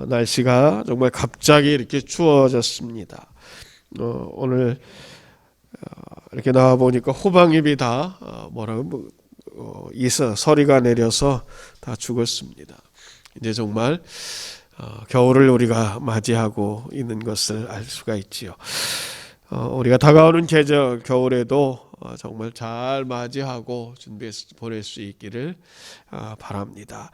날씨가 정말 갑자기 이렇게 추워졌습니다. 오늘 이렇게 나와 보니까 호박잎이 다 서리가 내려서 다 죽었습니다. 이제 정말 겨울을 우리가 맞이하고 있는 것을 알 수가 있지요. 우리가 다가오는 계절 겨울에도 정말 잘 맞이하고 준비해서 보낼 수 있기를 바랍니다.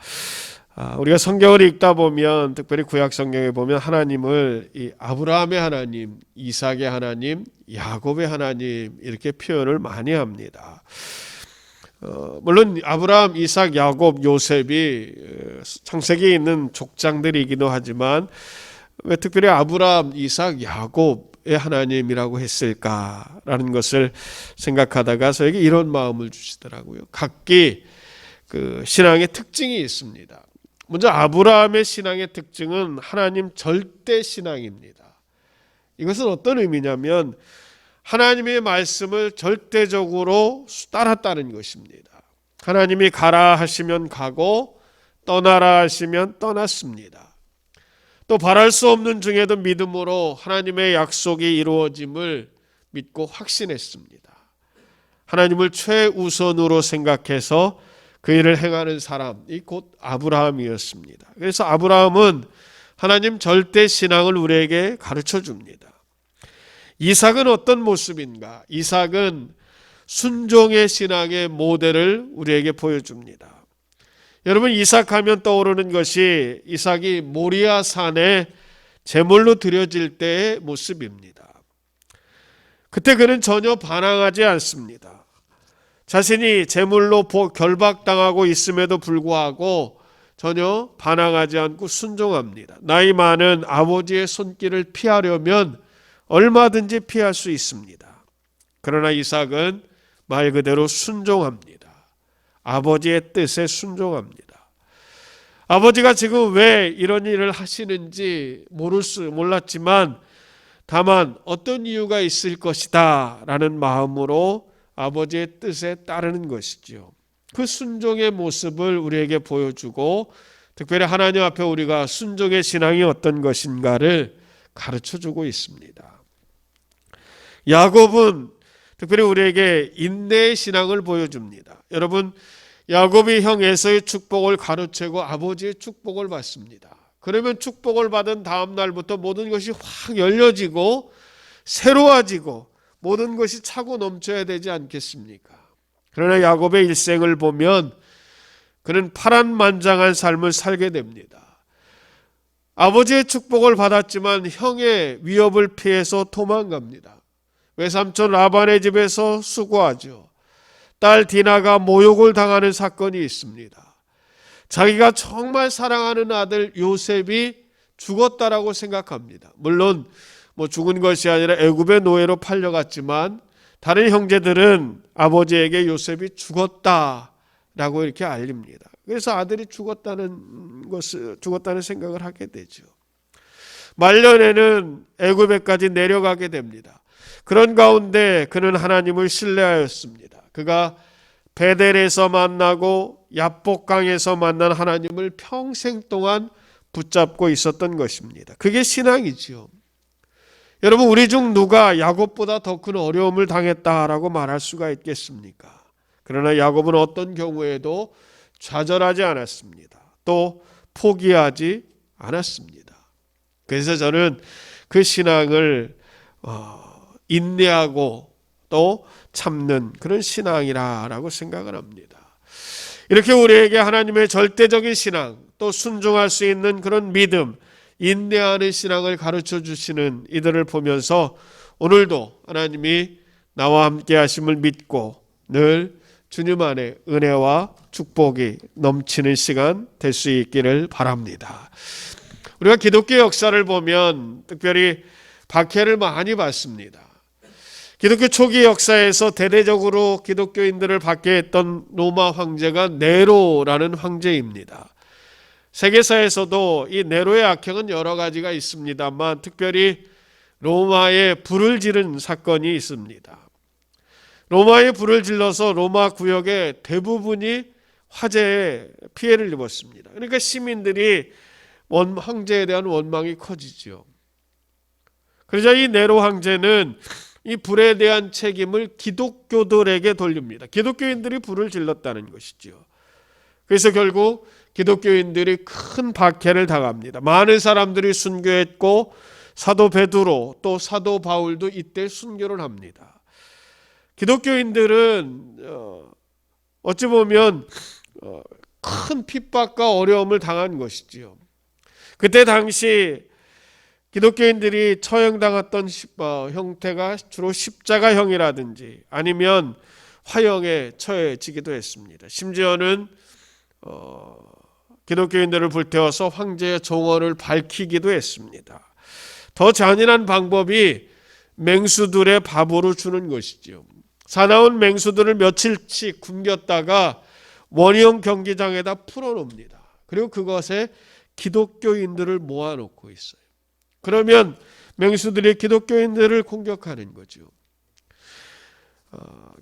우리가 성경을 읽다 보면, 특별히 구약 성경에 보면 하나님을 이 아브라함의 하나님, 이삭의 하나님, 야곱의 하나님 이렇게 표현을 많이 합니다. 물론 아브라함, 이삭, 야곱, 요셉이 창세기에 있는 족장들이기도 하지만 왜 특별히 아브라함, 이삭, 야곱의 하나님이라고 했을까라는 것을 생각하다가 저에게 이런 마음을 주시더라고요. 각기 그 신앙의 특징이 있습니다. 먼저 아브라함의 신앙의 특징은 하나님 절대 신앙입니다. 이것은 어떤 의미냐면 하나님의 말씀을 절대적으로 따랐다는 것입니다. 하나님이 가라 하시면 가고 떠나라 하시면 떠났습니다. 또 바랄 수 없는 중에도 믿음으로 하나님의 약속이 이루어짐을 믿고 확신했습니다. 하나님을 최우선으로 생각해서 그 일을 행하는 사람이 곧 아브라함이었습니다. 그래서 아브라함은 하나님 절대 신앙을 우리에게 가르쳐 줍니다. 이삭은 어떤 모습인가? 이삭은 순종의 신앙의 모델을 우리에게 보여줍니다. 여러분, 이삭하면 떠오르는 것이 이삭이 모리아 산에 제물로 드려질 때의 모습입니다. 그때 그는 전혀 반항하지 않습니다. 자신이 제물로 결박당하고 있음에도 불구하고 전혀 반항하지 않고 순종합니다. 나이 많은 아버지의 손길을 피하려면 얼마든지 피할 수 있습니다. 그러나 이삭은 말 그대로 순종합니다. 아버지의 뜻에 순종합니다. 아버지가 지금 왜 이런 일을 하시는지 몰랐지만 다만 어떤 이유가 있을 것이다 라는 마음으로 아버지의 뜻에 따르는 것이지요. 그 순종의 모습을 우리에게 보여주고 특별히 하나님 앞에 우리가 순종의 신앙이 어떤 것인가를 가르쳐주고 있습니다. 야곱은 특별히 우리에게 인내의 신앙을 보여줍니다. 여러분, 야곱이 형 에서의 축복을 가로채고 아버지의 축복을 받습니다. 그러면 축복을 받은 다음 날부터 모든 것이 확 열려지고 새로워지고 모든 것이 차고 넘쳐야 되지 않겠습니까? 그러나 야곱의 일생을 보면 그는 파란만장한 삶을 살게 됩니다. 아버지의 축복을 받았지만 형의 위협을 피해서 도망갑니다. 외삼촌 라반의 집에서 수고하죠. 딸 디나가 모욕을 당하는 사건이 있습니다. 자기가 정말 사랑하는 아들 요셉이 죽었다라고 생각합니다. 물론 죽은 것이 아니라 애굽의 노예로 팔려갔지만 다른 형제들은 아버지에게 요셉이 죽었다라고 이렇게 알립니다. 그래서 아들이 죽었다는 생각을 하게 되죠. 말년에는 애굽에까지 내려가게 됩니다. 그런 가운데 그는 하나님을 신뢰하였습니다. 그가 베델에서 만나고 야복강에서 만난 하나님을 평생 동안 붙잡고 있었던 것입니다. 그게 신앙이지요. 여러분, 우리 중 누가 야곱보다 더 큰 어려움을 당했다라고 말할 수가 있겠습니까? 그러나 야곱은 어떤 경우에도 좌절하지 않았습니다. 또 포기하지 않았습니다. 그래서 저는 그 신앙을 인내하고 또 참는 그런 신앙이라고 생각을 합니다. 이렇게 우리에게 하나님의 절대적인 신앙, 또 순종할 수 있는 그런 믿음, 인내하는 신앙을 가르쳐 주시는 이들을 보면서 오늘도 하나님이 나와 함께 하심을 믿고 늘 주님 안에 은혜와 축복이 넘치는 시간 될 수 있기를 바랍니다. 우리가 기독교 역사를 보면 특별히 박해를 많이 받습니다. 기독교 초기 역사에서 대대적으로 기독교인들을 박해했던 로마 황제가 네로라는 황제입니다. 세계사에서도 이 네로의 악행은 여러 가지가 있습니다만 특별히 로마에 불을 지른 사건이 있습니다. 로마에 불을 질러서 로마 구역의 대부분이 화재에 피해를 입었습니다. 그러니까 시민들이 황제에 대한 원망이 커지죠. 그러자 이 네로 황제는 이 불에 대한 책임을 기독교들에게 돌립니다. 기독교인들이 불을 질렀다는 것이죠. 그래서 결국 기독교인들이 큰 박해를 당합니다. 많은 사람들이 순교했고 사도 베드로 또 사도 바울도 이때 순교를 합니다. 기독교인들은 어찌 보면 큰 핍박과 어려움을 당한 것이지요. 그때 당시 기독교인들이 처형당했던 형태가 주로 십자가형이라든지 아니면 화형에 처해지기도 했습니다. 심지어는 기독교인들을 불태워서 황제의 정원을 밝히기도 했습니다. 더 잔인한 방법이 맹수들의 밥으로 주는 것이죠. 사나운 맹수들을 며칠씩 굶겼다가 원형 경기장에다 풀어놓습니다. 그리고 그것에 기독교인들을 모아놓고 있어요. 그러면 맹수들이 기독교인들을 공격하는 거죠.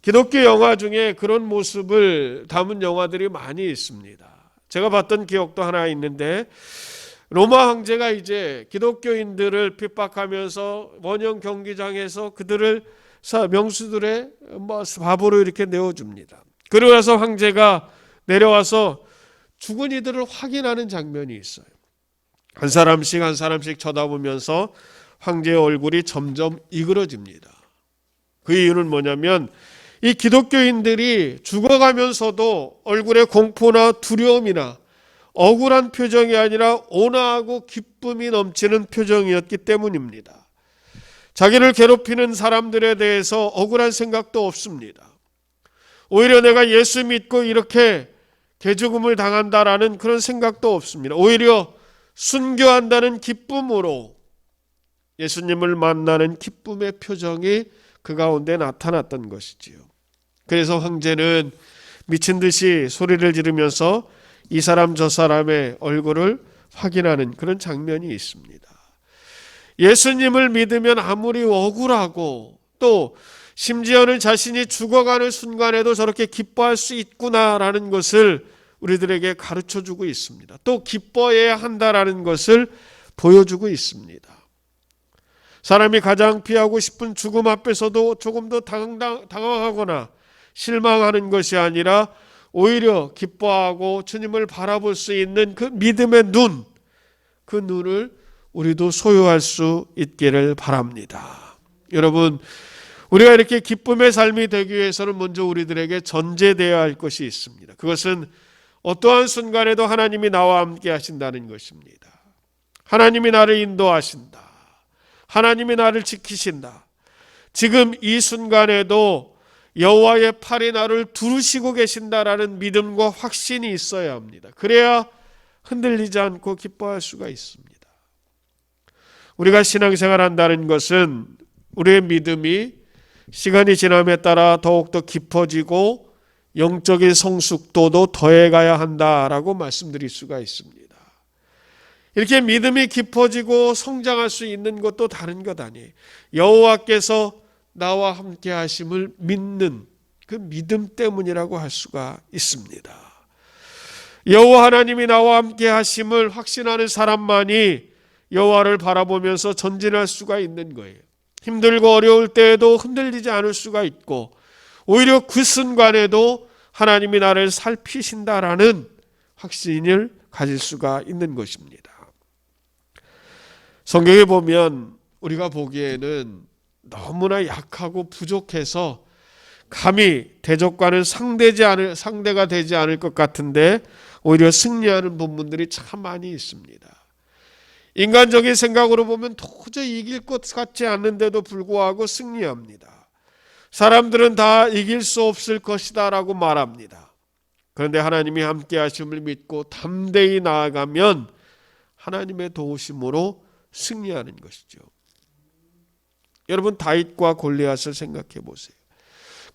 기독교 영화 중에 그런 모습을 담은 영화들이 많이 있습니다. 제가 봤던 기억도 하나 있는데 로마 황제가 이제 기독교인들을 핍박하면서 원형 경기장에서 그들을 명수들의 밥으로 이렇게 내어줍니다. 그러고 나서 황제가 내려와서 죽은 이들을 확인하는 장면이 있어요. 한 사람씩 쳐다보면서 황제의 얼굴이 점점 이그러집니다. 그 이유는 뭐냐면 이 기독교인들이 죽어가면서도 얼굴에 공포나 두려움이나 억울한 표정이 아니라 온화하고 기쁨이 넘치는 표정이었기 때문입니다. 자기를 괴롭히는 사람들에 대해서 억울한 생각도 없습니다. 오히려 내가 예수 믿고 이렇게 개죽음을 당한다라는 그런 생각도 없습니다. 오히려 순교한다는 기쁨으로 예수님을 만나는 기쁨의 표정이 그 가운데 나타났던 것이지요. 그래서 황제는 미친 듯이 소리를 지르면서 이 사람 저 사람의 얼굴을 확인하는 그런 장면이 있습니다. 예수님을 믿으면 아무리 억울하고 또 심지어는 자신이 죽어가는 순간에도 저렇게 기뻐할 수 있구나라는 것을 우리들에게 가르쳐주고 있습니다. 또 기뻐해야 한다라는 것을 보여주고 있습니다. 사람이 가장 피하고 싶은 죽음 앞에서도 조금 더 당황하거나 실망하는 것이 아니라 오히려 기뻐하고 주님을 바라볼 수 있는 그 믿음의 눈, 그 눈을 우리도 소유할 수 있기를 바랍니다. 여러분, 우리가 이렇게 기쁨의 삶이 되기 위해서는 먼저 우리들에게 전제되어야 할 것이 있습니다. 그것은 어떠한 순간에도 하나님이 나와 함께 하신다는 것입니다. 하나님이 나를 인도하신다. 하나님이 나를 지키신다. 지금 이 순간에도 여호와의 팔이 나를 두르시고 계신다라는 믿음과 확신이 있어야 합니다. 그래야 흔들리지 않고 기뻐할 수가 있습니다. 우리가 신앙생활 한다는 것은 우리의 믿음이 시간이 지남에 따라 더욱더 깊어지고 영적인 성숙도도 더해가야 한다라고 말씀드릴 수가 있습니다. 이렇게 믿음이 깊어지고 성장할 수 있는 것도 다른 것 아니에요. 여호와께서 나와 함께 하심을 믿는 그 믿음 때문이라고 할 수가 있습니다. 여호와 하나님이 나와 함께 하심을 확신하는 사람만이 여호와를 바라보면서 전진할 수가 있는 거예요. 힘들고 어려울 때에도 흔들리지 않을 수가 있고 오히려 그 순간에도 하나님이 나를 살피신다라는 확신을 가질 수가 있는 것입니다. 성경에 보면 우리가 보기에는 너무나 약하고 부족해서 감히 대적과는 상대가 되지 않을 것 같은데 오히려 승리하는 부분들이 참 많이 있습니다. 인간적인 생각으로 보면 도저히 이길 것 같지 않는데도 불구하고 승리합니다. 사람들은 다 이길 수 없을 것이다 라고 말합니다. 그런데 하나님이 함께 하심을 믿고 담대히 나아가면 하나님의 도우심으로 승리하는 것이죠. 여러분, 다윗과 골리앗을 생각해 보세요.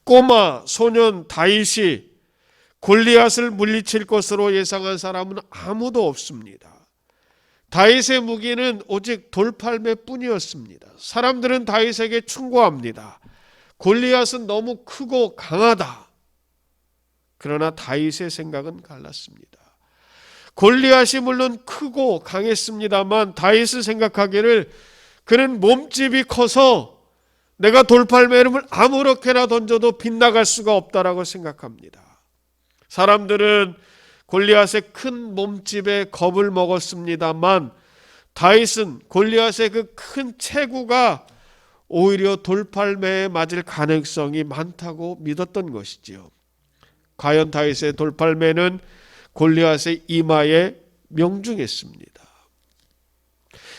꼬마 소년 다윗이 골리앗을 물리칠 것으로 예상한 사람은 아무도 없습니다. 다윗의 무기는 오직 돌팔매뿐이었습니다. 사람들은 다윗에게 충고합니다. 골리앗은 너무 크고 강하다. 그러나 다윗의 생각은 갈랐습니다. 골리앗이 물론 크고 강했습니다만 다윗은 생각하기를 그는 몸집이 커서 내가 돌팔매를 아무렇게나 던져도 빗나갈 수가 없다라고 생각합니다. 사람들은 골리앗의 큰 몸집에 겁을 먹었습니다만 다윗은 골리앗의 그 큰 체구가 오히려 돌팔매에 맞을 가능성이 많다고 믿었던 것이지요. 과연 다윗의 돌팔매는 골리앗의 이마에 명중했습니다.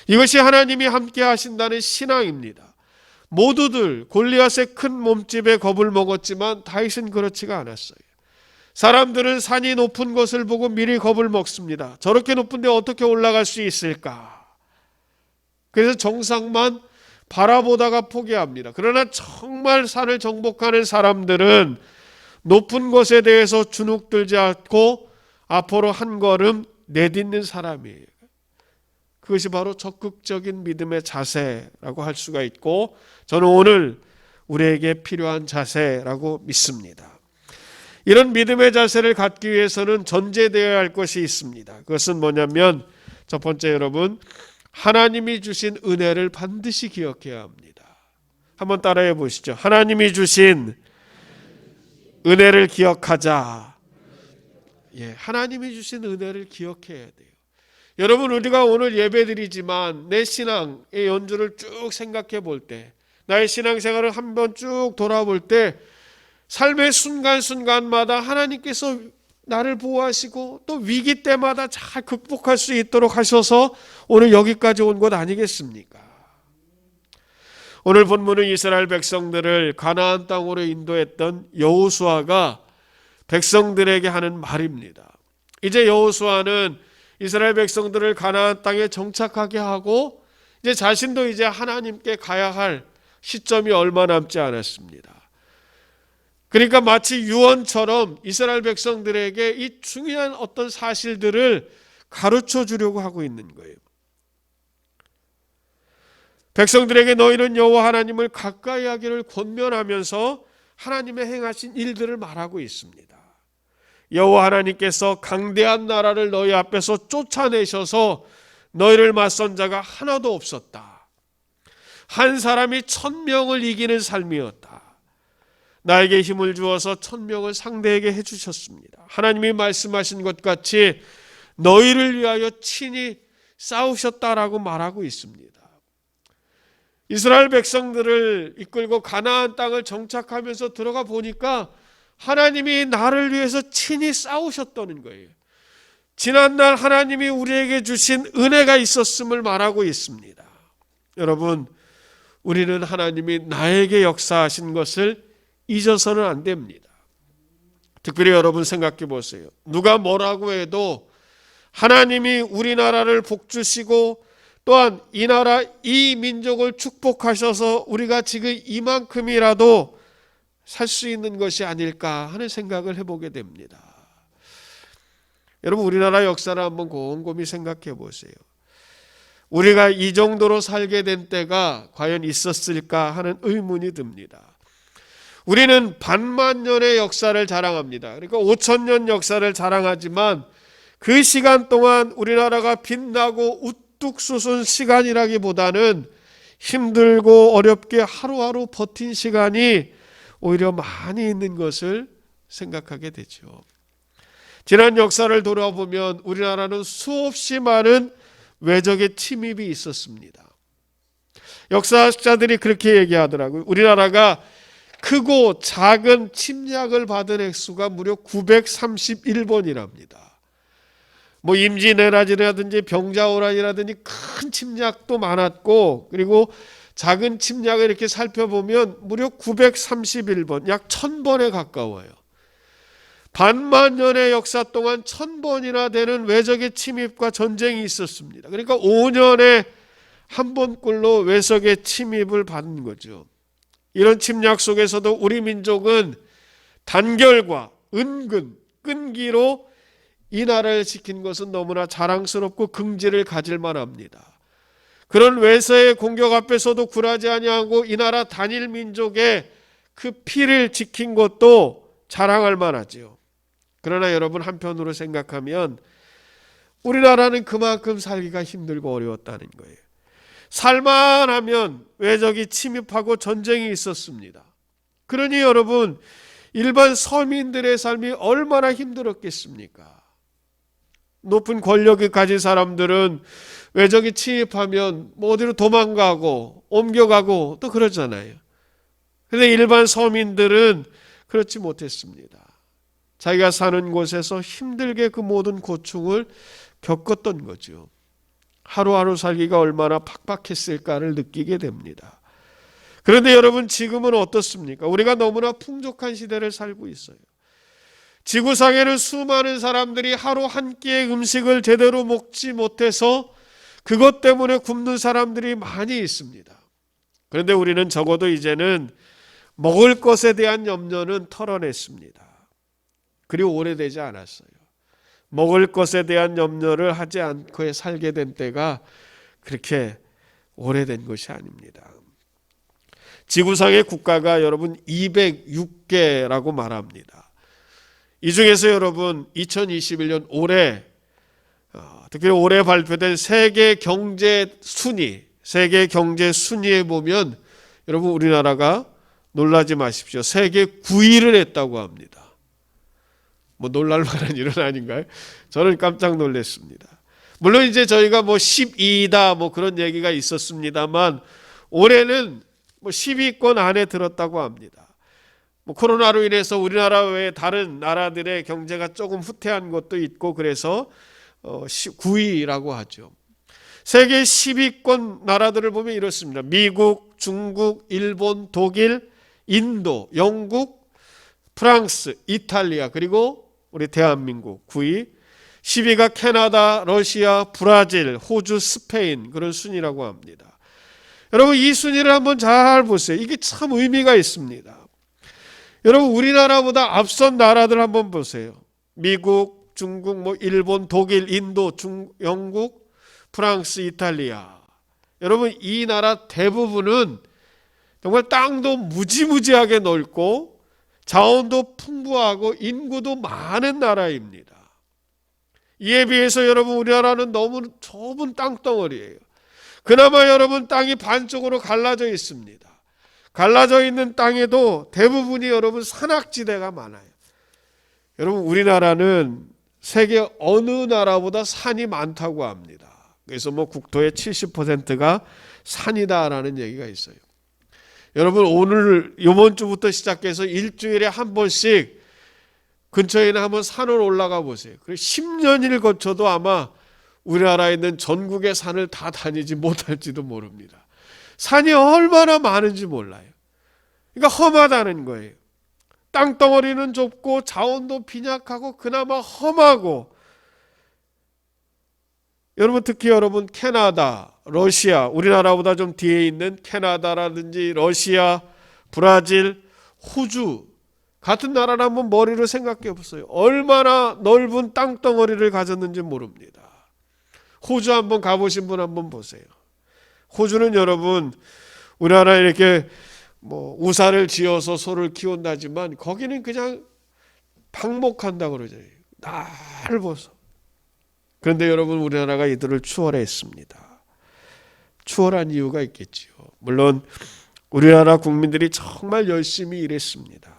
이것이 하나님이 함께 하신다는 신앙입니다. 모두들 골리앗의 큰 몸집에 겁을 먹었지만 다윗은 그렇지가 않았어요. 사람들은 산이 높은 것을 보고 미리 겁을 먹습니다. 저렇게 높은데 어떻게 올라갈 수 있을까? 그래서 정상만 바라보다가 포기합니다. 그러나 정말 산을 정복하는 사람들은 높은 것에 대해서 주눅들지 않고 앞으로 한 걸음 내딛는 사람이에요. 그것이 바로 적극적인 믿음의 자세라고 할 수가 있고, 저는 오늘 우리에게 필요한 자세라고 믿습니다. 이런 믿음의 자세를 갖기 위해서는 전제되어야 할 것이 있습니다. 그것은 뭐냐면, 첫 번째, 여러분, 하나님이 주신 은혜를 반드시 기억해야 합니다. 한번 따라해 보시죠. 하나님이 주신 은혜를 기억하자. 하나님이 주신 은혜를 기억해야 돼요. 여러분, 우리가 오늘 예배드리지만 내 신앙의 연주를 쭉 생각해 볼 때, 나의 신앙생활을 한번 쭉 돌아볼 때 삶의 순간순간마다 하나님께서 나를 보호하시고 또 위기 때마다 잘 극복할 수 있도록 하셔서 오늘 여기까지 온 것 아니겠습니까? 오늘 본문은 이스라엘 백성들을 가나안 땅으로 인도했던 여호수아가 백성들에게 하는 말입니다. 이제 여호수아는 이스라엘 백성들을 가나안 땅에 정착하게 하고 이제 자신도 이제 하나님께 가야 할 시점이 얼마 남지 않았습니다. 그러니까 마치 유언처럼 이스라엘 백성들에게 이 중요한 어떤 사실들을 가르쳐 주려고 하고 있는 거예요. 백성들에게 너희는 여호와 하나님을 가까이 하기를 권면하면서 하나님의 행하신 일들을 말하고 있습니다. 여호와 하나님께서 강대한 나라를 너희 앞에서 쫓아내셔서 너희를 맞선 자가 하나도 없었다. 한 사람이 1000명을 이기는 삶이었다. 나에게 힘을 주어서 1000명을 상대에게 해주셨습니다. 하나님이 말씀하신 것 같이 너희를 위하여 친히 싸우셨다라고 말하고 있습니다. 이스라엘 백성들을 이끌고 가나안 땅을 정착하면서 들어가 보니까 하나님이 나를 위해서 친히 싸우셨다는 거예요. 지난날 하나님이 우리에게 주신 은혜가 있었음을 말하고 있습니다. 여러분, 우리는 하나님이 나에게 역사하신 것을 잊어서는 안 됩니다. 특별히 여러분 생각해 보세요. 누가 뭐라고 해도 하나님이 우리나라를 복주시고 또한 이 나라 이 민족을 축복하셔서 우리가 지금 이만큼이라도 살 수 있는 것이 아닐까 하는 생각을 해보게 됩니다. 여러분, 우리나라 역사를 한번 곰곰이 생각해 보세요. 우리가 이 정도로 살게 된 때가 과연 있었을까 하는 의문이 듭니다. 우리는 반만년의 역사를 자랑합니다. 그러니까 5000년 역사를 자랑하지만 그 시간 동안 우리나라가 빛나고 우뚝 솟은 시간이라기보다는 힘들고 어렵게 하루하루 버틴 시간이 오히려 많이 있는 것을 생각하게 되죠. 지난 역사를 돌아보면 우리나라는 수없이 많은 외적의 침입이 있었습니다. 역사학자들이 그렇게 얘기하더라고요. 우리나라가 크고 작은 침략을 받은 횟수가 무려 931번이랍니다. 뭐 임진왜란이라든지 병자호란이라든지 큰 침략도 많았고, 그리고 작은 침략을 이렇게 살펴보면 무려 931번, 약 1000번에 가까워요. 반만년의 역사 동안 1000번이나 되는 외적의 침입과 전쟁이 있었습니다. 그러니까 5년에 한 번꼴로 외적의 침입을 받는 거죠. 이런 침략 속에서도 우리 민족은 단결과 은근, 끈기로 이 나라를 지킨 것은 너무나 자랑스럽고 긍지를 가질 만합니다. 그런 외세의 공격 앞에서도 굴하지 아니하고 이 나라 단일 민족의 그 피를 지킨 것도 자랑할 만하지요. 그러나 여러분, 한편으로 생각하면 우리나라는 그만큼 살기가 힘들고 어려웠다는 거예요. 살만하면 외적이 침입하고 전쟁이 있었습니다. 그러니 여러분, 일반 서민들의 삶이 얼마나 힘들었겠습니까? 높은 권력을 가진 사람들은 외적이 침입하면 뭐 어디로 도망가고 옮겨가고 또 그러잖아요. 그런데 일반 서민들은 그렇지 못했습니다. 자기가 사는 곳에서 힘들게 그 모든 고충을 겪었던 거죠. 하루하루 살기가 얼마나 팍팍했을까를 느끼게 됩니다. 그런데 여러분, 지금은 어떻습니까? 우리가 너무나 풍족한 시대를 살고 있어요. 지구상에는 수많은 사람들이 하루 한 끼의 음식을 제대로 먹지 못해서 그것 때문에 굶는 사람들이 많이 있습니다. 그런데 우리는 적어도 이제는 먹을 것에 대한 염려는 털어냈습니다. 그리 오래되지 않았어요. 먹을 것에 대한 염려를 하지 않고 살게 된 때가 그렇게 오래된 것이 아닙니다. 지구상의 국가가 여러분 206개라고 말합니다. 이 중에서 여러분 2021년 올해 특히 올해 발표된 세계 경제 순위, 세계 경제 순위에 보면 여러분 우리나라가 놀라지 마십시오. 세계 9위를 했다고 합니다. 뭐 놀랄 만한 일은 아닌가요? 저는 깜짝 놀랐습니다. 물론 이제 저희가 뭐 12위다 뭐 그런 얘기가 있었습니다만 올해는 뭐 10위권 안에 들었다고 합니다. 뭐 코로나로 인해서 우리나라 외에 다른 나라들의 경제가 조금 후퇴한 것도 있고 그래서 9위라고 하죠. 세계 10위권 나라들을 보면 이렇습니다. 미국, 중국, 일본, 독일, 인도, 영국, 프랑스, 이탈리아, 그리고 우리 대한민국 9위. 10위가 캐나다, 러시아, 브라질, 호주, 스페인 그런 순위라고 합니다. 여러분, 이 순위를 한번 잘 보세요. 이게 참 의미가 있습니다. 여러분, 우리나라보다 앞선 나라들 한번 보세요. 미국, 중국, 뭐 일본, 독일, 인도, 영국, 프랑스, 이탈리아. 여러분, 이 나라 대부분은 정말 땅도 무지무지하게 넓고 자원도 풍부하고 인구도 많은 나라입니다. 이에 비해서 여러분 우리나라는 너무 좁은 땅덩어리예요. 그나마 여러분 땅이 반쪽으로 갈라져 있습니다. 갈라져 있는 땅에도 대부분이 여러분 산악지대가 많아요. 여러분 우리나라는 세계 어느 나라보다 산이 많다고 합니다. 그래서 뭐 국토의 70%가 산이다라는 얘기가 있어요. 여러분 오늘 이번 주부터 시작해서 일주일에 한 번씩 근처에 있는 한번 산을 올라가 보세요. 10년을 거쳐도 아마 우리나라에 있는 전국의 산을 다 다니지 못할지도 모릅니다. 산이 얼마나 많은지 몰라요. 그러니까 험하다는 거예요. 땅덩어리는 좁고 자원도 빈약하고 그나마 험하고 여러분 특히 여러분 캐나다, 러시아, 우리나라보다 좀 뒤에 있는 캐나다라든지 러시아, 브라질, 호주 같은 나라를 한번 머리로 생각해 보세요. 얼마나 넓은 땅덩어리를 가졌는지 모릅니다. 호주 한번 가보신 분 한번 보세요. 호주는 여러분 우리나라 이렇게 뭐 우사를 지어서 소를 키운다지만 거기는 그냥 방목한다고 그러죠. 넓어서. 그런데 여러분 우리나라가 이들을 추월했습니다. 추월한 이유가 있겠지요. 물론 우리나라 국민들이 정말 열심히 일했습니다.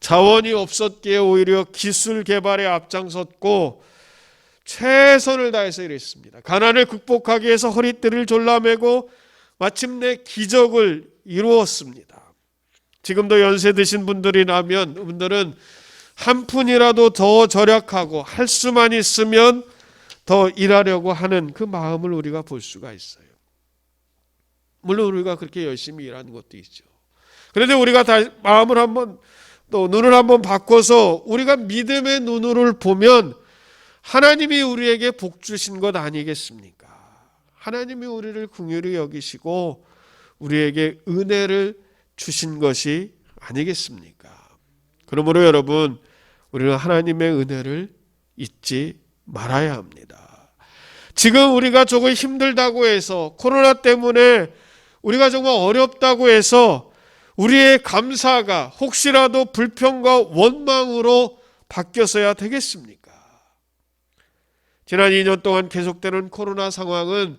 자원이 없었기에 오히려 기술 개발에 앞장섰고 최선을 다해서 일했습니다. 가난을 극복하기 위해서 허리띠를 졸라매고 마침내 기적을 이루었습니다. 지금도 연세 드신 분들이라면 분들은 한 푼이라도 더 절약하고 할 수만 있으면 더 일하려고 하는 그 마음을 우리가 볼 수가 있어요. 물론 우리가 그렇게 열심히 일하는 것도 있죠. 그런데 우리가 마음을 한번 또 눈을 한번 바꿔서 우리가 믿음의 눈으로 보면 하나님이 우리에게 복 주신 것 아니겠습니까? 하나님이 우리를 긍휼히 여기시고 우리에게 은혜를 주신 것이 아니겠습니까? 그러므로 여러분 우리는 하나님의 은혜를 잊지 말아야 합니다. 지금 우리가 조금 힘들다고 해서 코로나 때문에 우리가 정말 어렵다고 해서 우리의 감사가 혹시라도 불평과 원망으로 바뀌어서야 되겠습니까? 지난 2년 동안 계속되는 코로나 상황은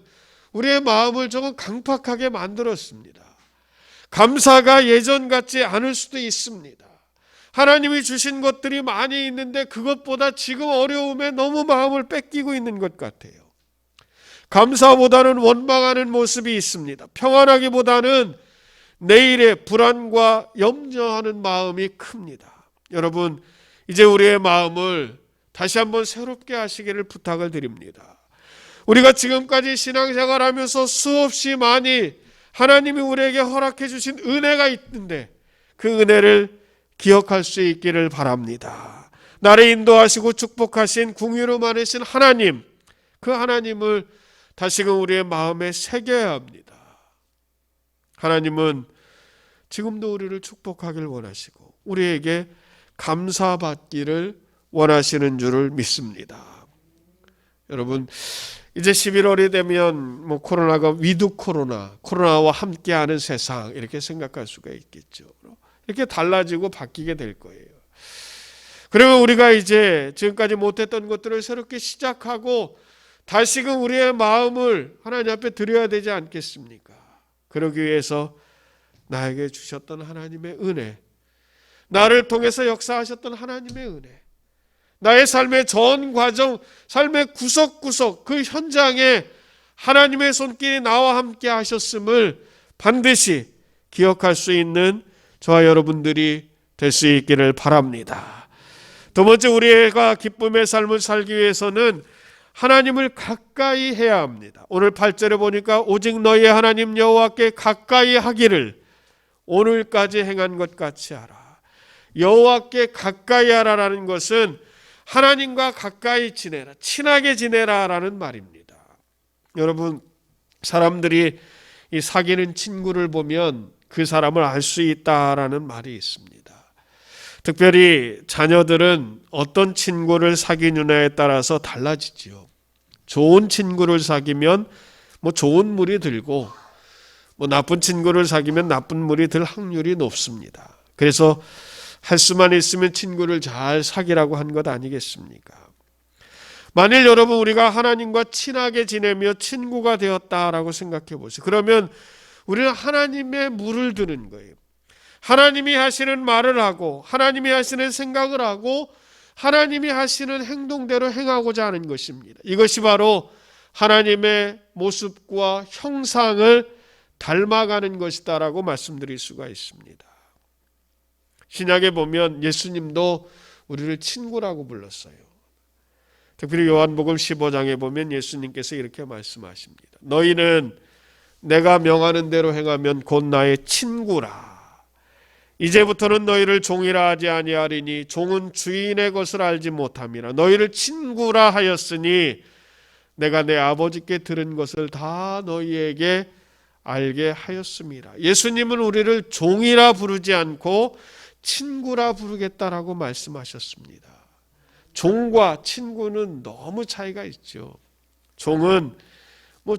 우리의 마음을 조금 강팍하게 만들었습니다. 감사가 예전 같지 않을 수도 있습니다. 하나님이 주신 것들이 많이 있는데 그것보다 지금 어려움에 너무 마음을 뺏기고 있는 것 같아요. 감사보다는 원망하는 모습이 있습니다. 평안하기보다는 내일의 불안과 염려하는 마음이 큽니다. 여러분, 이제 우리의 마음을 다시 한번 새롭게 하시기를 부탁을 드립니다. 우리가 지금까지 신앙생활하면서 수없이 많이 하나님이 우리에게 허락해 주신 은혜가 있는데 그 은혜를 기억할 수 있기를 바랍니다. 나를 인도하시고 축복하신 궁유로 많으신 하나님, 그 하나님을 다시금 우리의 마음에 새겨야 합니다. 하나님은 지금도 우리를 축복하길 원하시고 우리에게 감사받기를 원하시는 줄을 믿습니다. 여러분, 이제 11월이 되면 코로나가 위드 코로나와 함께하는 세상 이렇게 생각할 수가 있겠죠. 이렇게 달라지고 바뀌게 될 거예요. 그러면 우리가 이제 지금까지 못했던 것들을 새롭게 시작하고 다시금 우리의 마음을 하나님 앞에 드려야 되지 않겠습니까? 그러기 위해서 나에게 주셨던 하나님의 은혜, 나를 통해서 역사하셨던 하나님의 은혜, 나의 삶의 전 과정, 삶의 구석구석 그 현장에 하나님의 손길이 나와 함께 하셨음을 반드시 기억할 수 있는 저와 여러분들이 될 수 있기를 바랍니다. 두 번째, 우리가 기쁨의 삶을 살기 위해서는 하나님을 가까이 해야 합니다. 오늘 8절에 보니까 오직 너희 하나님 여호와께 가까이 하기를 오늘까지 행한 것 같이 하라. 여호와께 가까이 하라라는 것은 하나님과 가까이 지내라, 친하게 지내라라는 말입니다. 여러분, 사람들이 이 사귀는 친구를 보면 그 사람을 알 수 있다라는 말이 있습니다. 특별히 자녀들은 어떤 친구를 사귀느냐에 따라서 달라지지요. 좋은 친구를 사귀면 좋은 물이 들고 나쁜 친구를 사귀면 나쁜 물이 들 확률이 높습니다. 그래서 할 수만 있으면 친구를 잘 사귀라고 한 것 아니겠습니까? 만일 여러분 우리가 하나님과 친하게 지내며 친구가 되었다라고 생각해 보세요. 그러면 우리는 하나님의 물을 드는 거예요. 하나님이 하시는 말을 하고 하나님이 하시는 생각을 하고 하나님이 하시는 행동대로 행하고자 하는 것입니다. 이것이 바로 하나님의 모습과 형상을 닮아가는 것이다라고 말씀드릴 수가 있습니다. 신약에 보면 예수님도 우리를 친구라고 불렀어요. 특별히 요한복음 15장에 보면 예수님께서 이렇게 말씀하십니다. 너희는 내가 명하는 대로 행하면 곧 나의 친구라. 이제부터는 너희를 종이라 하지 아니하리니 종은 주인의 것을 알지 못함이라. 너희를 친구라 하였으니 내가 내 아버지께 들은 것을 다 너희에게 알게 하였습니다. 예수님은 우리를 종이라 부르지 않고 친구라 부르겠다라고 말씀하셨습니다. 종과 친구는 너무 차이가 있죠. 종은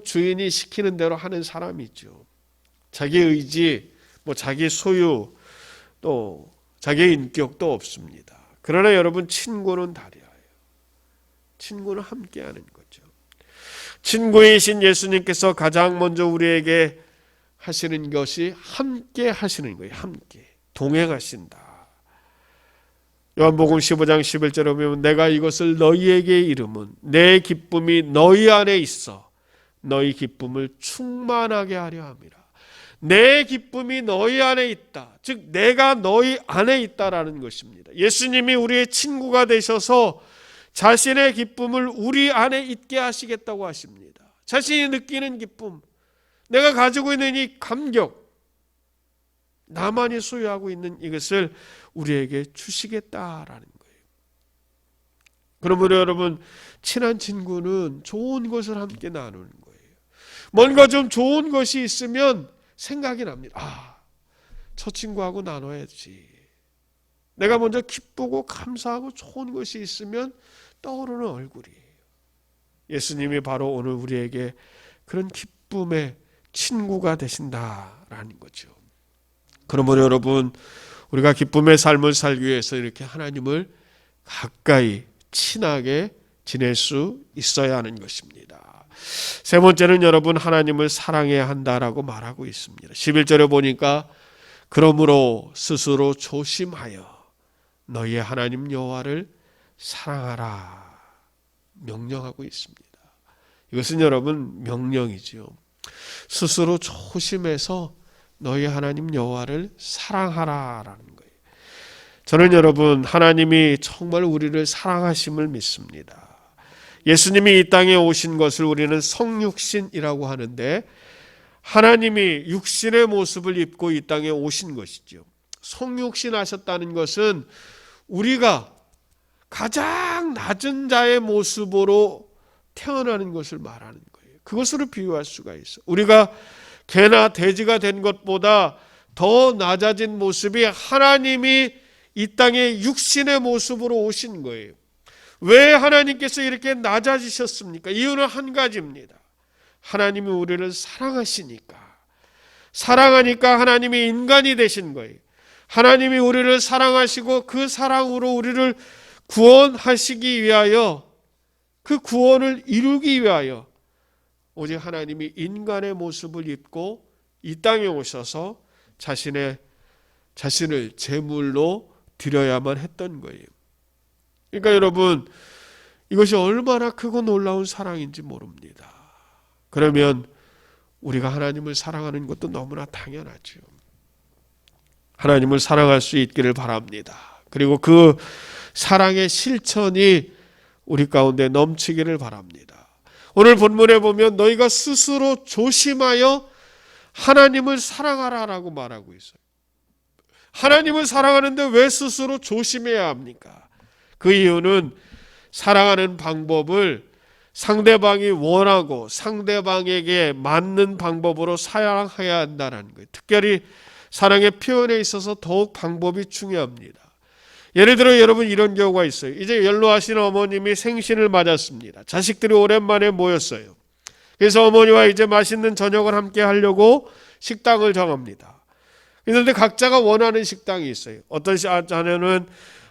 주인이 시키는 대로 하는 사람이죠. 자기 의지, 자기 소유, 또 자기의 인격도 없습니다. 그러나 여러분, 친구는 달라요. 친구는 함께하는 거죠. 친구이신 예수님께서 가장 먼저 우리에게 하시는 것이 함께 하시는 거예요. 함께 동행하신다. 요한복음 15장 11절에 보면 내가 이것을 너희에게 이름은 내 기쁨이 너희 안에 있어 너희 기쁨을 충만하게 하려 함이라. 내 기쁨이 너희 안에 있다. 즉 내가 너희 안에 있다라는 것입니다. 예수님이 우리의 친구가 되셔서 자신의 기쁨을 우리 안에 있게 하시겠다고 하십니다. 자신이 느끼는 기쁨, 내가 가지고 있는 이 감격, 나만이 소유하고 있는 이것을 우리에게 주시겠다라는 거예요. 그러므로 여러분, 친한 친구는 좋은 것을 함께 나누는 거예요. 뭔가 좀 좋은 것이 있으면 생각이 납니다. 저 친구하고 나눠야지. 내가 먼저 기쁘고 감사하고 좋은 것이 있으면 떠오르는 얼굴이에요. 예수님이 바로 오늘 우리에게 그런 기쁨의 친구가 되신다라는 거죠. 그러므로 여러분, 우리가 기쁨의 삶을 살기 위해서 이렇게 하나님을 가까이 친하게 지낼 수 있어야 하는 것입니다. 세 번째는 여러분, 하나님을 사랑해야 한다라고 말하고 있습니다. 11절에 보니까 그러므로 스스로 조심하여 너희의 하나님 여호와를 사랑하라 명령하고 있습니다. 이것은 여러분 명령이지요. 스스로 조심해서 너희 하나님 여호와를 사랑하라라는 거예요. 저는 여러분, 하나님이 정말 우리를 사랑하심을 믿습니다. 예수님이 이 땅에 오신 것을 우리는 성육신이라고 하는데, 하나님이 육신의 모습을 입고 이 땅에 오신 것이죠. 성육신 하셨다는 것은 우리가 가장 낮은 자의 모습으로 태어나는 것을 말하는 거예요. 그것으로 비유할 수가 있어요. 우리가 개나 돼지가 된 것보다 더 낮아진 모습이 하나님이 이 땅에 육신의 모습으로 오신 거예요. 왜 하나님께서 이렇게 낮아지셨습니까? 이유는 한 가지입니다. 하나님이 우리를 사랑하시니까. 사랑하니까 하나님이 인간이 되신 거예요. 하나님이 우리를 사랑하시고 그 사랑으로 우리를 구원하시기 위하여, 그 구원을 이루기 위하여 오직 하나님이 인간의 모습을 입고 이 땅에 오셔서 자신을 제물로 드려야만 했던 거예요. 그러니까 여러분, 이것이 얼마나 크고 놀라운 사랑인지 모릅니다. 그러면 우리가 하나님을 사랑하는 것도 너무나 당연하죠. 하나님을 사랑할 수 있기를 바랍니다. 그리고 그 사랑의 실천이 우리 가운데 넘치기를 바랍니다. 오늘 본문에 보면 너희가 스스로 조심하여 하나님을 사랑하라라고 말하고 있어요. 하나님을 사랑하는데 왜 스스로 조심해야 합니까? 그 이유는 사랑하는 방법을 상대방이 원하고 상대방에게 맞는 방법으로 사랑해야 한다는 거예요. 특별히 사랑의 표현에 있어서 더욱 방법이 중요합니다. 예를 들어 여러분, 이런 경우가 있어요. 이제 연로하신 어머님이 생신을 맞았습니다. 자식들이 오랜만에 모였어요. 그래서 어머니와 이제 맛있는 저녁을 함께 하려고 식당을 정합니다. 그런데 각자가 원하는 식당이 있어요. 어떤 자녀는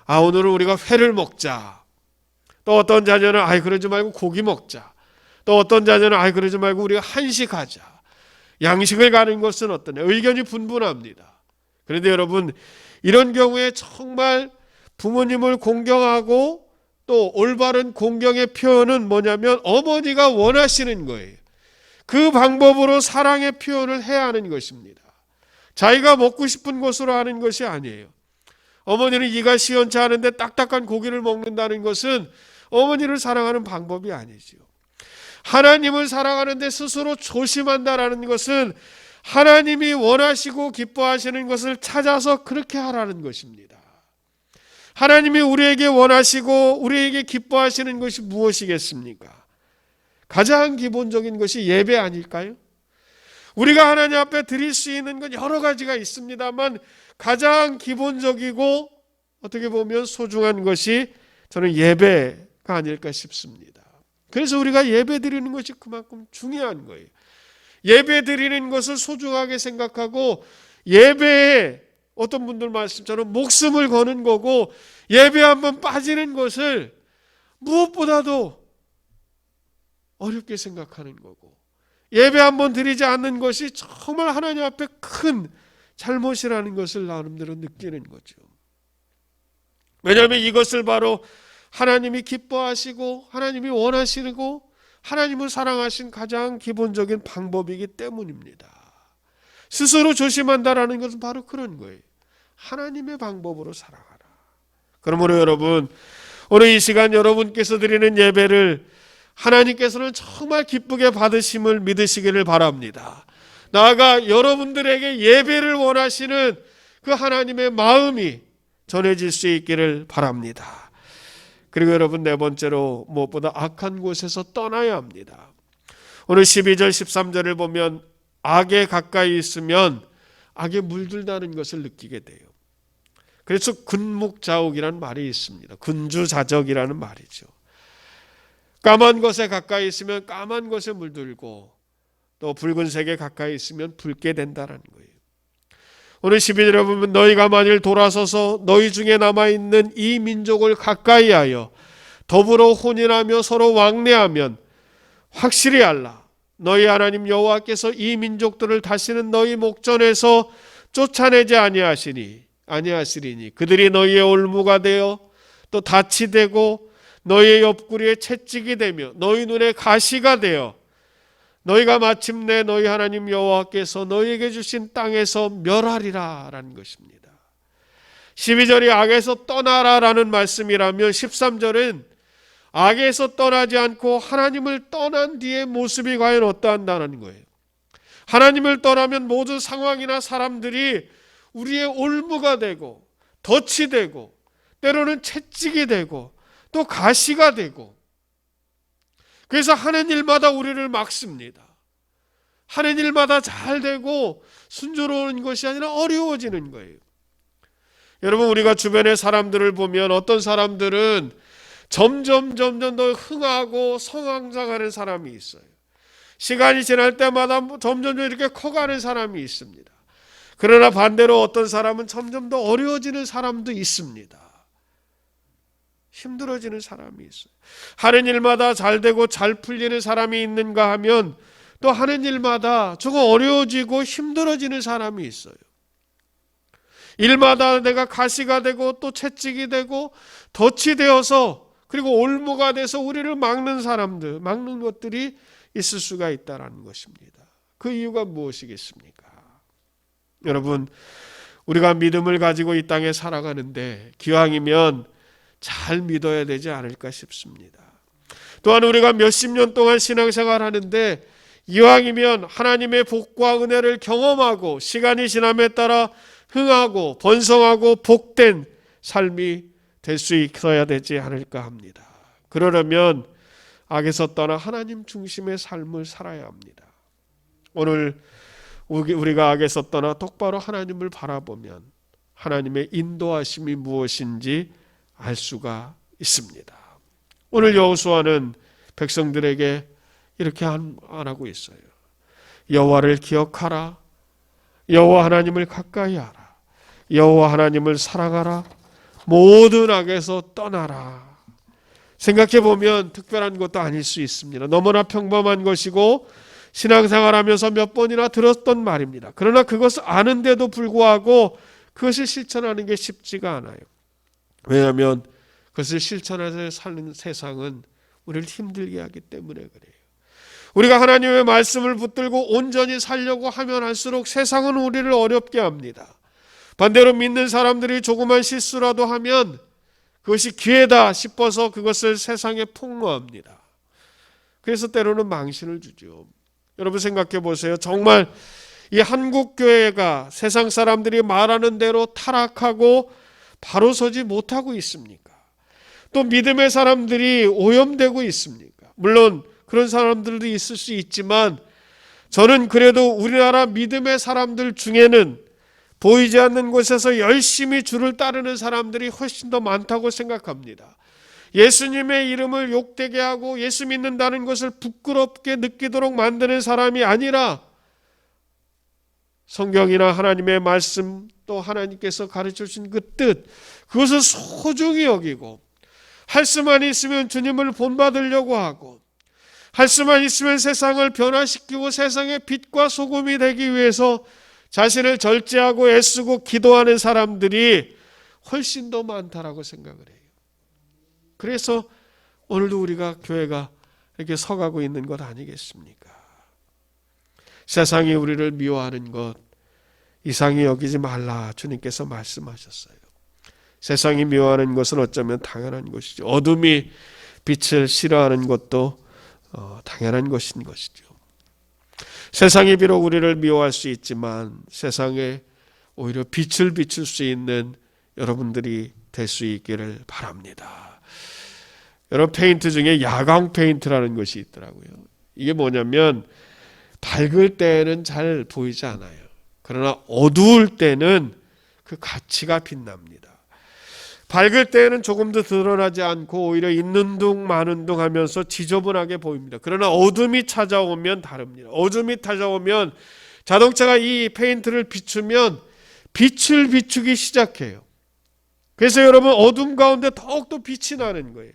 오늘은 우리가 회를 먹자. 또 어떤 자녀는 그러지 말고 고기 먹자. 또 어떤 자녀는 그러지 말고 우리가 한식하자. 양식을 가는 것은 어떠냐. 의견이 분분합니다. 그런데 여러분, 이런 경우에 정말 부모님을 공경하고 또 올바른 공경의 표현은 뭐냐면 어머니가 원하시는 거예요. 그 방법으로 사랑의 표현을 해야 하는 것입니다. 자기가 먹고 싶은 것으로 하는 것이 아니에요. 어머니는 이가 시원치 않은데 딱딱한 고기를 먹는다는 것은 어머니를 사랑하는 방법이 아니죠. 하나님을 사랑하는데 스스로 조심한다라는 것은 하나님이 원하시고 기뻐하시는 것을 찾아서 그렇게 하라는 것입니다. 하나님이 우리에게 원하시고 우리에게 기뻐하시는 것이 무엇이겠습니까? 가장 기본적인 것이 예배 아닐까요? 우리가 하나님 앞에 드릴 수 있는 건 여러 가지가 있습니다만 가장 기본적이고 어떻게 보면 소중한 것이 저는 예배가 아닐까 싶습니다. 그래서 우리가 예배 드리는 것이 그만큼 중요한 거예요. 예배 드리는 것을 소중하게 생각하고 예배에 어떤 분들 말씀처럼 목숨을 거는 거고, 예배 한번 빠지는 것을 무엇보다도 어렵게 생각하는 거고, 예배 한번 드리지 않는 것이 정말 하나님 앞에 큰 잘못이라는 것을 나름대로 느끼는 거죠. 왜냐하면 이것을 바로 하나님이 기뻐하시고 하나님이 원하시고 하나님을 사랑하신 가장 기본적인 방법이기 때문입니다. 스스로 조심한다라는 것은 바로 그런 거예요. 하나님의 방법으로 살아가라. 그러므로 여러분, 오늘 이 시간 여러분께서 드리는 예배를 하나님께서는 정말 기쁘게 받으심을 믿으시기를 바랍니다. 나아가 여러분들에게 예배를 원하시는 그 하나님의 마음이 전해질 수 있기를 바랍니다. 그리고 여러분, 네 번째로 무엇보다 악한 곳에서 떠나야 합니다. 오늘 12절 13절을 보면 악에 가까이 있으면 악에 물들다는 것을 느끼게 돼요. 그래서 근묵자욱이라는 말이 있습니다. 근주자적이라는 말이죠. 까만 것에 가까이 있으면 까만 것에 물들고 또 붉은색에 가까이 있으면 붉게 된다는 거예요. 오늘 12절에 보면 너희가 만일 돌아서서 너희 중에 남아있는 이 민족을 가까이 하여 더불어 혼인하며 서로 왕래하면 확실히 알라. 너희 하나님 여호와께서 이 민족들을 다시는 너희 목전에서 쫓아내지 아니하시리니 그들이 너희의 올무가 되어 또 닻이 되고 너희의 옆구리에 채찍이 되며 너희 눈에 가시가 되어 너희가 마침내 너희 하나님 여호와께서 너희에게 주신 땅에서 멸하리라 라는 것입니다. 12절이 악에서 떠나라라는 말씀이라면 13절은 악에서 떠나지 않고 하나님을 떠난 뒤의 모습이 과연 어떠한다는 거예요. 하나님을 떠나면 모든 상황이나 사람들이 우리의 올무가 되고 덫이 되고 때로는 채찍이 되고 또 가시가 되고, 그래서 하는 일마다 우리를 막습니다. 하는 일마다 잘 되고 순조로운 것이 아니라 어려워지는 거예요. 여러분, 우리가 주변의 사람들을 보면 어떤 사람들은 점점 더 흥하고 성장하는 사람이 있어요. 시간이 지날 때마다 점점 이렇게 커가는 사람이 있습니다. 그러나 반대로 어떤 사람은 점점 더 어려워지는 사람도 있습니다. 힘들어지는 사람이 있어요. 하는 일마다 잘 되고 잘 풀리는 사람이 있는가 하면 또 하는 일마다 조금 어려워지고 힘들어지는 사람이 있어요. 일마다 내가 가시가 되고 또 채찍이 되고 덫이 되어서 그리고 올무가 돼서 우리를 막는 것들이 있을 수가 있다는 것입니다. 그 이유가 무엇이겠습니까? 여러분, 우리가 믿음을 가지고 이 땅에 살아가는데 기왕이면 잘 믿어야 되지 않을까 싶습니다. 또한 우리가 몇십 년 동안 신앙생활 하는데 이왕이면 하나님의 복과 은혜를 경험하고 시간이 지남에 따라 흥하고 번성하고 복된 삶이 될 수 있어야 되지 않을까 합니다. 그러려면 악에서 떠나 하나님 중심의 삶을 살아야 합니다. 오늘 우리가 악에서 떠나 똑바로 하나님을 바라보면 하나님의 인도하심이 무엇인지 알 수가 있습니다. 오늘 여호수아는 백성들에게 이렇게 안하고 있어요. 여호와를 기억하라. 여호와 하나님을 가까이 하라. 여호와 하나님을 사랑하라. 모든 악에서 떠나라. 생각해 보면 특별한 것도 아닐 수 있습니다. 너무나 평범한 것이고 신앙생활하면서 몇 번이나 들었던 말입니다. 그러나 그것을 아는데도 불구하고 그것을 실천하는 게 쉽지가 않아요. 왜냐하면 그것을 실천해서 사는 세상은 우리를 힘들게 하기 때문에 그래요. 우리가 하나님의 말씀을 붙들고 온전히 살려고 하면 할수록 세상은 우리를 어렵게 합니다. 반대로 믿는 사람들이 조그만 실수라도 하면 그것이 기회다 싶어서 그것을 세상에 폭로합니다. 그래서 때로는 망신을 주죠. 여러분 생각해 보세요. 정말 이 한국교회가 세상 사람들이 말하는 대로 타락하고 바로 서지 못하고 있습니까? 또 믿음의 사람들이 오염되고 있습니까? 물론 그런 사람들도 있을 수 있지만 저는 그래도 우리나라 믿음의 사람들 중에는 보이지 않는 곳에서 열심히 주를 따르는 사람들이 훨씬 더 많다고 생각합니다. 예수님의 이름을 욕되게 하고 예수 믿는다는 것을 부끄럽게 느끼도록 만드는 사람이 아니라 성경이나 하나님의 말씀 또 하나님께서 가르쳐 주신 그 뜻, 그것을 소중히 여기고 할 수만 있으면 주님을 본받으려고 하고 할 수만 있으면 세상을 변화시키고 세상의 빛과 소금이 되기 위해서 자신을 절제하고 애쓰고 기도하는 사람들이 훨씬 더 많다라고 생각을 해요. 그래서 오늘도 우리가 교회가 이렇게 서가고 있는 것 아니겠습니까? 세상이 우리를 미워하는 것 이상히 여기지 말라 주님께서 말씀하셨어요. 세상이 미워하는 것은 어쩌면 당연한 것이죠. 어둠이 빛을 싫어하는 것도 당연한 것인 것이죠. 세상이 비록 우리를 미워할 수 있지만 세상에 오히려 빛을 비출 수 있는 여러분들이 될 수 있기를 바랍니다. 여러분, 페인트 중에 야광 페인트라는 것이 있더라고요. 이게 뭐냐면 밝을 때는 잘 보이지 않아요. 그러나 어두울 때는 그 가치가 빛납니다. 밝을 때는 조금도 드러나지 않고 오히려 있는 둥 마는 둥 하면서 지저분하게 보입니다. 그러나 어둠이 찾아오면 다릅니다. 어둠이 찾아오면 자동차가 이 페인트를 비추면 빛을 비추기 시작해요. 그래서 여러분 어둠 가운데 더욱더 빛이 나는 거예요.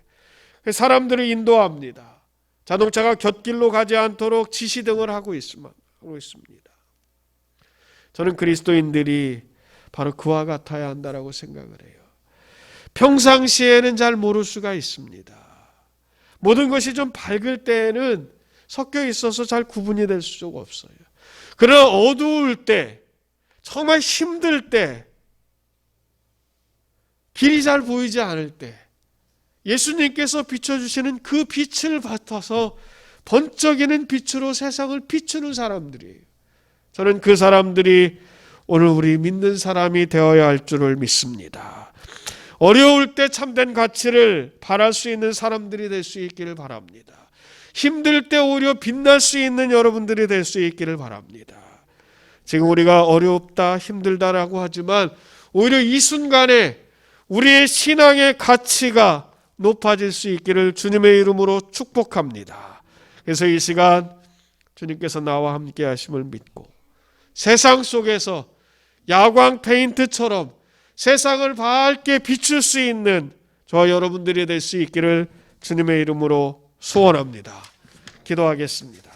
사람들을 인도합니다. 자동차가 곁길로 가지 않도록 지시등을 하고 있습니다. 저는 그리스도인들이 바로 그와 같아야 한다라고 생각을 해요. 평상시에는 잘 모를 수가 있습니다. 모든 것이 좀 밝을 때에는 섞여 있어서 잘 구분이 될 수가 없어요. 그러나 어두울 때, 정말 힘들 때, 길이 잘 보이지 않을 때 예수님께서 비춰주시는 그 빛을 받아서 번쩍이는 빛으로 세상을 비추는 사람들이에요. 저는 그 사람들이 오늘 우리 믿는 사람이 되어야 할 줄을 믿습니다. 어려울 때 참된 가치를 바랄 수 있는 사람들이 될 수 있기를 바랍니다. 힘들 때 오히려 빛날 수 있는 여러분들이 될 수 있기를 바랍니다. 지금 우리가 어렵다, 힘들다라고 하지만 오히려 이 순간에 우리의 신앙의 가치가 높아질 수 있기를 주님의 이름으로 축복합니다. 그래서 이 시간 주님께서 나와 함께 하심을 믿고 세상 속에서 야광 페인트처럼 세상을 밝게 비출 수 있는 저와 여러분들이 될 수 있기를 주님의 이름으로 소원합니다. 기도하겠습니다.